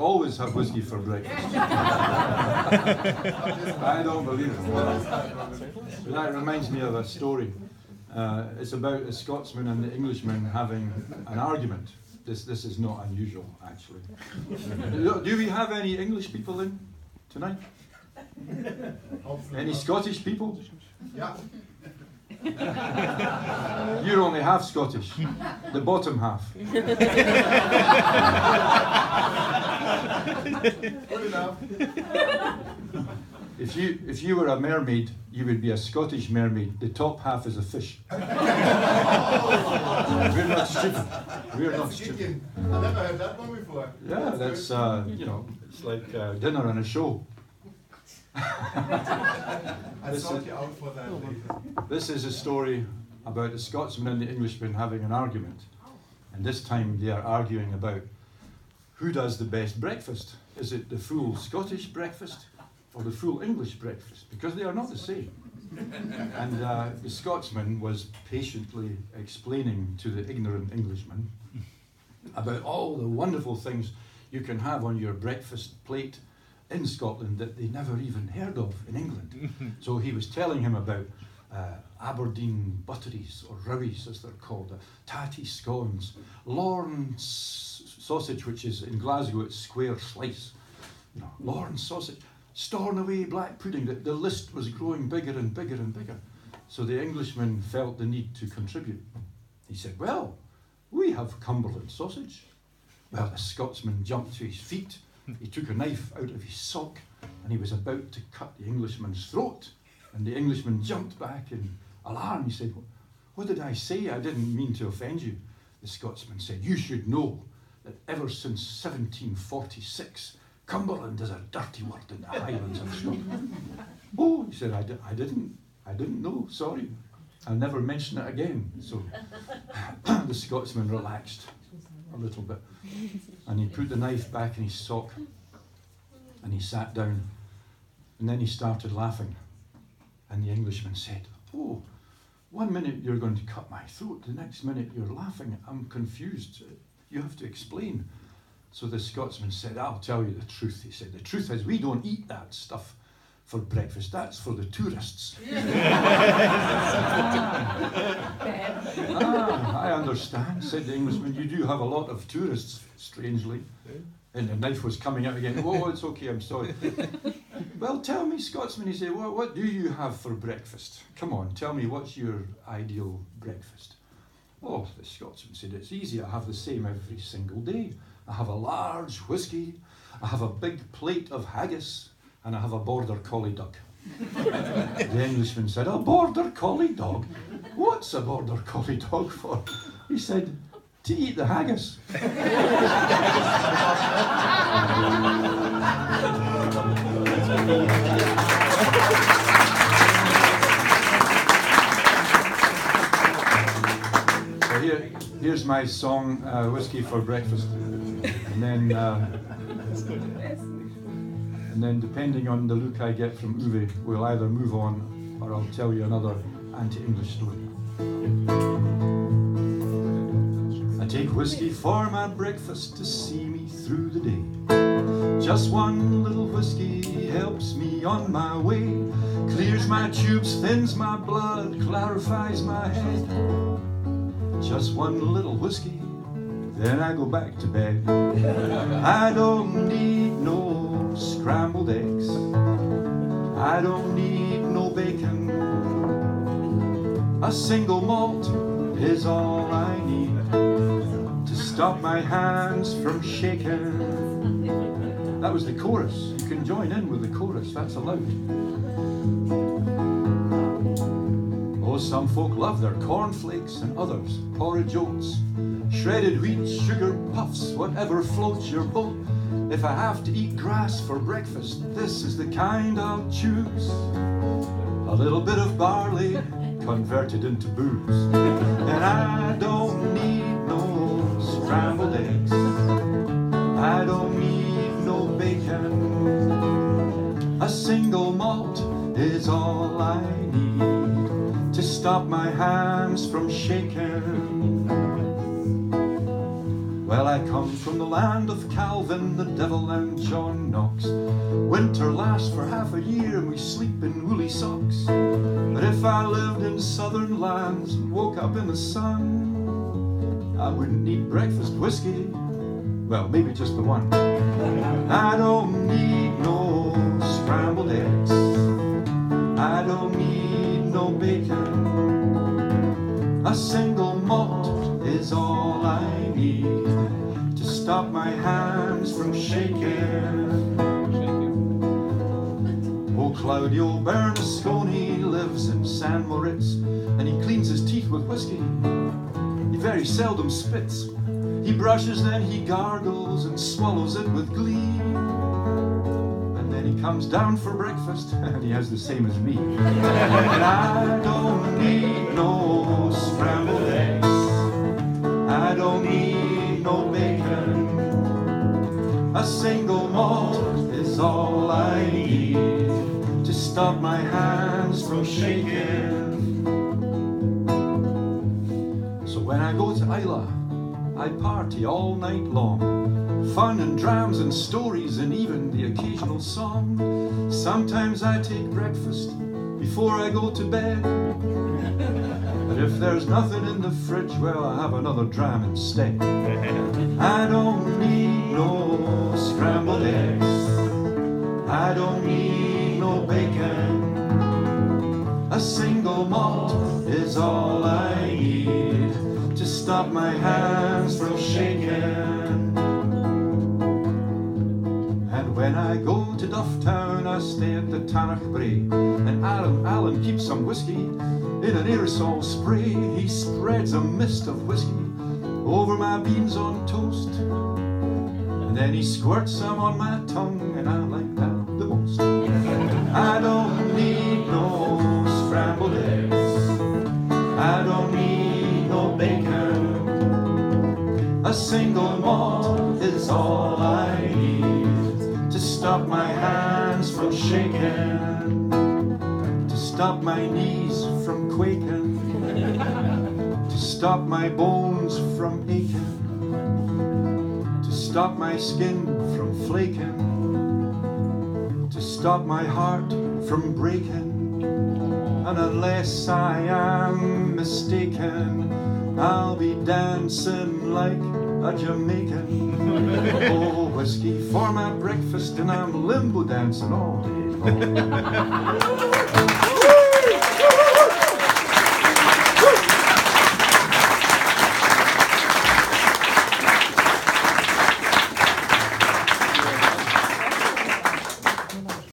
always have whiskey for breakfast. I don't believe it. But that reminds me of a story. It's about a Scotsman and the Englishman having an argument. This is not unusual, actually. Do we have any English people in tonight? Any Scottish people? Yeah. You're only half Scottish, the bottom half. Good enough. If you were a mermaid, you would be a Scottish mermaid. The top half is a fish. We're not stupid. We're not stupid. I never heard that one before. Yeah, that's it's like dinner and a show. I sought you out for that later. This is a story about the Scotsman and the Englishman having an argument. And this time they are arguing about who does the best breakfast. Is it the full Scottish breakfast or the full English breakfast? Because they are not the same. And the Scotsman was patiently explaining to the ignorant Englishman about all the wonderful things you can have on your breakfast plate in Scotland that they never even heard of in England. So he was telling him about Aberdeen butteries, or rowies as they're called, tatty scones, Lorne sausage, which is in Glasgow, it's square slice. Lorne sausage, Stornoway black pudding. The list was growing bigger and bigger and bigger. So the Englishman felt the need to contribute. He said, well, we have Cumberland sausage. Well, the Scotsman jumped to his feet. He took a knife out of his sock and he was about to cut the Englishman's throat. And the Englishman jumped back in alarm. He said, what did I say? I didn't mean to offend you. The Scotsman said, you should know that ever since 1746, Cumberland is a dirty word in the Highlands of Scotland. Oh, he said, I didn't know, sorry. I'll never mention it again. So the Scotsman relaxed a little bit. And he put the knife back in his sock and he sat down and then he started laughing. And the Englishman said, oh, 1 minute you're going to cut my throat, the next minute you're laughing. I'm confused. You have to explain. So the Scotsman said, I'll tell you the truth. He said, the truth is we don't eat that stuff for breakfast. That's for the tourists. I understand, said the Englishman. You do have a lot of tourists, strangely. And the knife was coming out again. Oh, it's okay, I'm sorry. Well, tell me, Scotsman, he said, well, what do you have for breakfast? Come on, tell me, what's your ideal breakfast? Oh, the Scotsman said, it's easy. I have the same every single day. I have a large whisky, I have a big plate of haggis, and I have a border collie dog. The Englishman said, a border collie dog? What's a border collie dog for? He said, to eat the haggis. So here's my song, Whiskey for Breakfast. And then depending on the look I get from Uwe, we'll either move on or I'll tell you another anti-English story. I take whiskey for my breakfast to see me through the day. Just one little whiskey helps me on my way. Clears my tubes, thins my blood, clarifies my head. Just one little whiskey, then I go back to bed. I don't need no scrambled eggs. I don't need no bacon. A single malt is all I need to stop my hands from shaking. That was the chorus. You can join in with the chorus, that's allowed. Oh, some folk love their cornflakes and others porridge oats. Shredded wheat, sugar puffs, whatever floats your boat. If I have to eat grass for breakfast, this is the kind I'll choose. A little bit of barley converted into booze. And I don't need no scrambled eggs. I don't need no bacon. A single malt is all I need to stop my hands from shaking. Well, I come from the land of Calvin, the devil and John Knox. Winter lasts for half a year and we sleep in woolly socks. But if I lived in southern lands and woke up in the sun, I wouldn't need breakfast whiskey, well, maybe just the one. I don't need no scrambled eggs, I don't need no bacon. A single malt is all I need to stop my hands from shaking. Old Claudio Bernasconi lives in San Moritz, and he cleans his teeth with whiskey. He very seldom spits. He brushes, then he gargles and swallows it with glee. And then he comes down for breakfast and he has the same as me. And I don't need no scrambled eggs, I don't need no bacon. A single malt is all I need to stop my hands from shaking. So when I go to Islay, I party all night long. Fun and drams and stories and even the occasional song. Sometimes I take breakfast before I go to bed. But if there's nothing in the fridge, well, I have another dram instead. I don't need no scrambled eggs, I don't need no bacon. A single malt is all I need to stop my hands from shaking. And when I go to Dufftown, I stay at the Tanach Bray, and Alan keeps some whiskey in an aerosol spray. He spreads a mist of whiskey over my beans on toast, and then he squirts some on my tongue, and I like that the most. I don't need no scrambled eggs, I don't need no bacon. A single malt is all I need to stop my hands from shaking, to stop my knees from quaking, to stop my bones from aching, to stop my skin from flaking, to stop my heart from breaking. And unless I am mistaken, I'll be dancing like a Jamaican. Oh, whiskey for my breakfast, and I'm limbo dancing all day long.